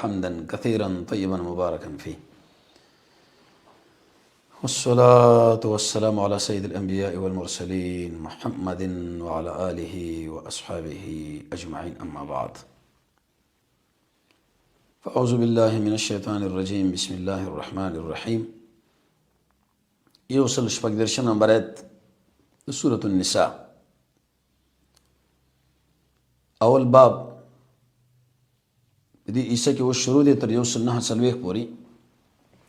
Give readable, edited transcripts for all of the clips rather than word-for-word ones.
حمدا كثيرا طيبا مباركا فيه، والصلاة والسلام على سيد الأنبياء والمرسلين محمد وعلى آله وأصحابه أجمعين، أما بعد، فأعوذ بالله من الشيطان الرجيم. بسم الله الرحمن الرحيم. يوصل شپږدېرشم نمبر آیت سورة النساء، اول باب دې عیسی کې اوس شروع دی تر 109 پورې،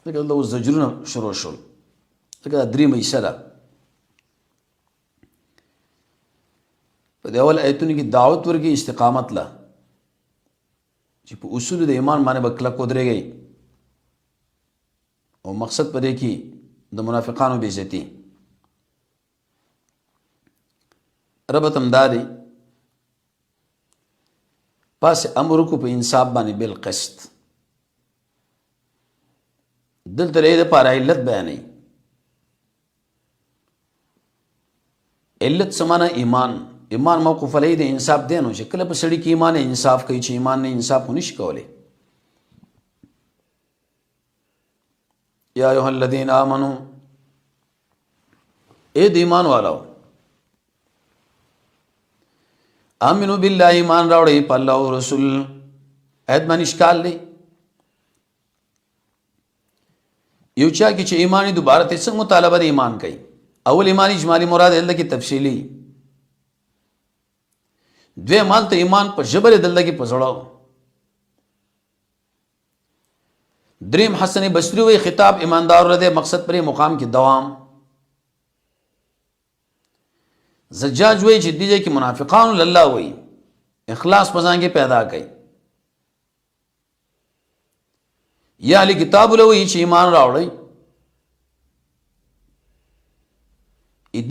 ځکه دلته اوس زجرونه شروع شول، ځکه دا درېیمه عیسی ده. په دې اول آیتونو کې دعوت ورکړي استقامت له، چې په اصولو د ایمان باندې به کلک ودرېږئ، او مقصد په دې کې د منافقانو بې عزتي. ربط هم دا دی پاس امر کو په انصاف باندې بالقسط. دلته د پاره علت بیانوي. علت سمانه ایمان موقوف علی د انصاف دی، نو چې کله په سړي کې ایمان انصاف کوي، چې ایمان نه انصاف نشي کولی. یا ایها الذین آمنوا، اے د ایمان والو، آمنو بالله، ایمان راوړئ په الله او رسول. آیت باندې اشکال دی. یو چا کې چې ایمانی دوباره ته څنګه مطالبه د ایمان کوي، اول ایمان اجمالی مراد دلته کې تفصیلی، دوی مال ته ایمان په جبر دلته کې پزړو. دریم حسن بصری وی خطاب ایماندار رده، مقصد پر مقام کې دوام. زجاج وی چې دیجه کې منافقان لله وی اخلاص پزان کې پیدا کړي. یا علی کتاب لوی چې ایمان راوړي.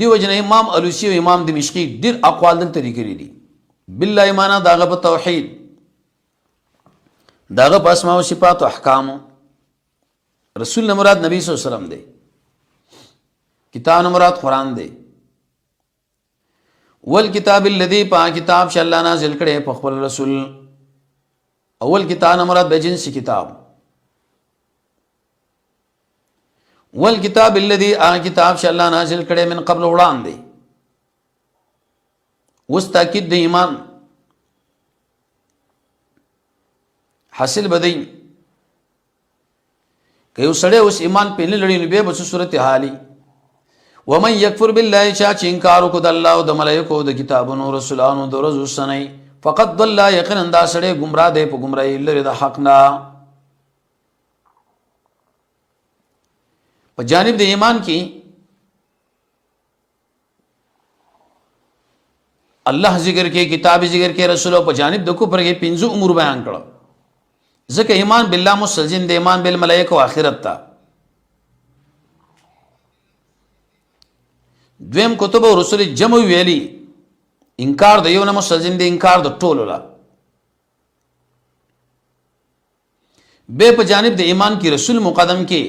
دی وجنه امام الوسی او امام دمشقی ډیر اقوال دل طریقې دي. بالله ایمان داغه په توحید، داغه په اسماء او صفات او احکام. رسول مراد نبی صلی الله علیه وسلم دی، کتاب مراد قرآن دی. والکتاب الذی، پا کتاب چې الله نازل کړي په خپل رسول. اول کتاب مراد به جنس کتاب. والکتاب الذی، کتاب چې الله نازل کړي من قبل وړاندې. اوس تاکید د ایمان حاصل بدی که یو سړی اوس ایمان په نه لري، نو بیا به څه صورت حالي. ومن یکفر بالله، چا چې انکار وکړو د الله او د ملائکو د کتابونو رسولانو د ورځو اوسنۍ، فقط ضل، یقینا دا سړی ګمراه دی، په ګمراهۍ لري د حق نه. په جانب د ایمان کې الله ذکر کې، کتاب ذکر کې، رسول، او په جانب د کفر کې 5 امور بیان کړو. ځکه ایمان بالله مستلزم د ایمان بالملائکه او آخرت ته. دویم کتب او رسول جمع ویلی، انکار د یو نه مستلزم دی، انکار د ټولو لا. به په جانب د ایمان کې رسول مقدم کې،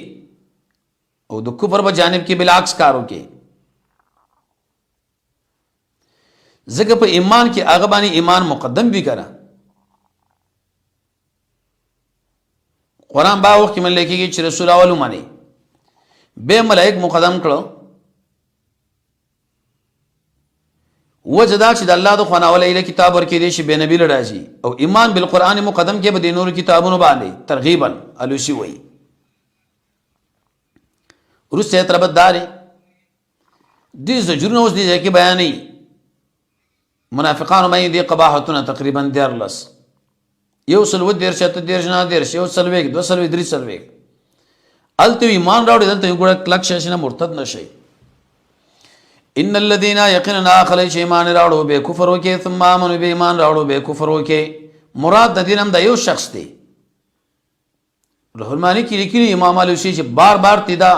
او د کفر په جانب کې بالعکس کارو کې. ځکه په ایمان کې هغه باندې ایمان مقدم بھی کړه. قرآن با وخت کې من لیکيږي چې رسول اولو مانی، به ملائک مقدم کړو. وجدا چې د الله د خوانه ولې کتاب ورکې دي، چې به نبی لراځي، او ایمان بالقران مقدم کې به د نور کتابونو باندې ترغیبا الوسی وای. ورسته تربداري دي زجرونه اوس دي چې بیانې منافقانو باندې دي قباحتونه تقریبا 13 یو سلو دیر شته دیر جنا دیر شو سلوي 2 سلوي 3 سلوي الته ایمان راوړي، دلته یو ګړه کلک شې نه مرتد نشي. ان الذين يقيننا خلق ایمان راوړو به کفر وکي، ثم امنوا به ایمان راوړو به کفر وکي. مراد د دین هم د یو شخص دی. رحمانی کی لیکلی امام علوسی چې بار بار تدا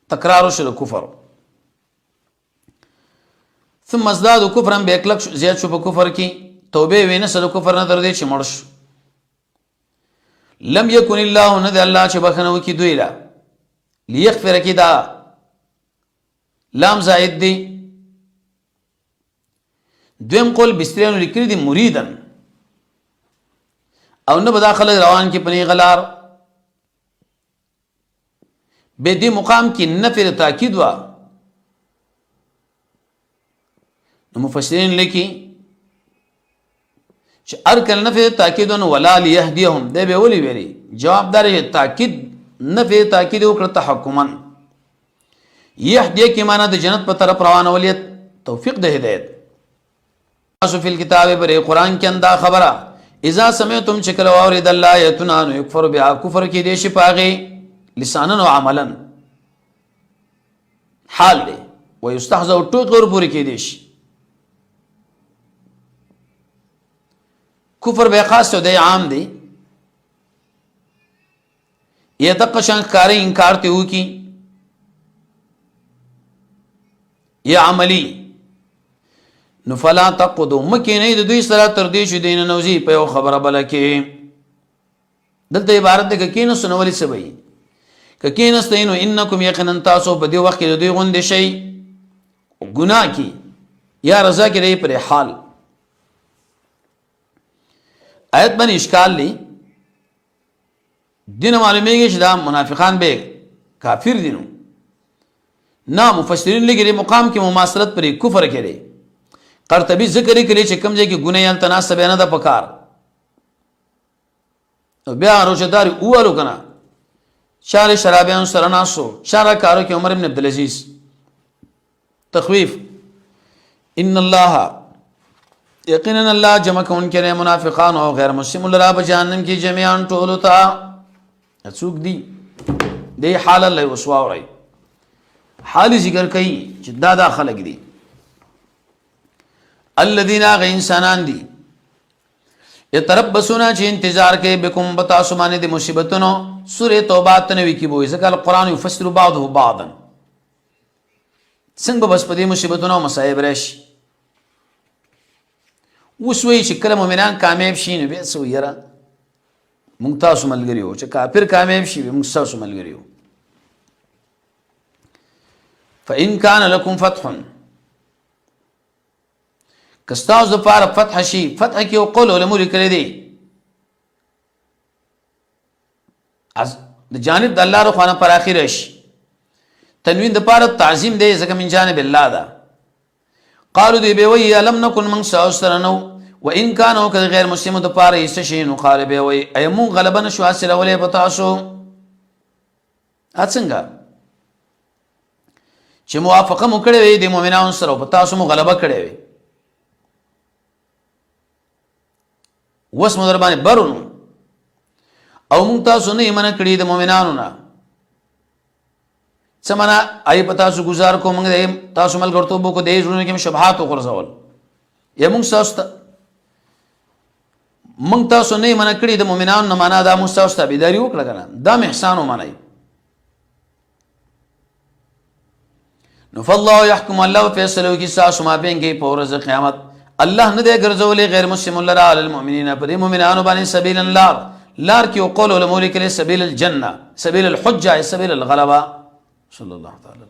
تکرار شو کفر. ثم ازداد کفرا به کلک زیات شو په کفر کې، توبه وینه سره کفر نه در دې چې مړ شو. لم يكن الله، ند الله چې بخنو کې دوی لا ليغفر کې دا لام زائد دی. دویم قول بستریانو لیکلی دی مریدن، او نه به دا خلک روان کې پنی غلار. به دې مقام کې نفي تاکید وا. نو مفسرین لیکي چې ارکل نفي تاکید ولا ليهديهم دې به ولي ویلي جواب دار تاکید نفي تاکید وکړه تحکما. يهدي کې معنا د جنت په طرف روانولیت توفیق د هدایت. تاسو فی الكتاب پر قرآن کې اندا خبره اذا سمعتم شکل واورد الله یتنا یکفر بها کفر کې دې شي پاغي لسانا و عملا حال دی ويستهزأ ټوکر پوری کې دې شي کفر به خاص دی عام دی یہ دقشان کاری انکار ته وکي یا عملی نو فلا تقدو مکه نه د دوی سره تر دې شو دین نوزی په یو خبره بل کې دلته عبارت ده کې نو سنولې سبي کې نستینو انکم یقینا تاسو په دې وخت کې دوی غوند شي ګناه کی یا رضا کې دی پر حال آیت باندې اشکال لی دین معلومیږي چې دا منافقان به کافر دي نو نا مفسرین لګري مقام کې مماثلت پر کفر کړي. قرطبی ذکر کړي چې کوم ځای کې ګناه تناسب نه ده پکار او بیا روشدار اوالو کنه شار شرابیان سره ناسو شار کارو کې عمر ابن عبدالعزیز تخویف ان الله یقینا الله جمع کون کې منافقان او غیر مسلم لرا به جهنم کې جميعا ټول تا څوک دي دې حال الله وسواوري حال ذکر کوي چې دا خلق دي الذين غ انسانان دي يتربصون چې انتظار کوي بكم بتا سمانه دي مصیبتونو سوره توبه تنوي کې وایي ځکه القرآن يفسر بعضه بعضا څنګه بس په دې مصیبتونو مصايب راشي وسوي چې کله مؤمنان کامیاب شي نو به سو یره موږ تاسو ملګریو چې کافر کامیاب شي موږ تاسو ملګریو. فإن كان لكم فتح کستاوس د پاره فتح شي فتح کې او قول علماء لیکلي دي از د جانب د الله رخوانه پر اخر شي تنوین د پاره تعظیم دی ځکه من جانب الله دا قالوا دی به وی لم نكن من ساوسرنو وان كانوا غیر مسلم د پاره استشین خالب وی ايمون غلبن شو حاصل ولې پتاسو اڅنګه چې موافقه مو کړې وي د مؤمنانو سره پتاسو مو غلبه کړې وي وس مو در باندې برونو او مونږ تاسو نه یمنه کړی د مؤمنانو نه سمنا ای پتا سو گزار کو موږ تاسو مل ګرځو بو کو د ژوند کې شبهات او غرزول یا موږ تاسو نه یمنه کړی د مؤمنانو نه معنا دا موږ تاسو ته بيداری وکړه کنه دا احسان ومنای نو فالله يحكم الله فیصله کی ساسو ما بینګي په ورځ قیامت الله نه دې ګرځولې غیر مسلم لرا علی المؤمنین پر مؤمنانو باندې سبیل الله لار کې او قول علماء لیکلي سبیل الجنه سبیل الحجه سبیل الغلبه صلی الله تعالی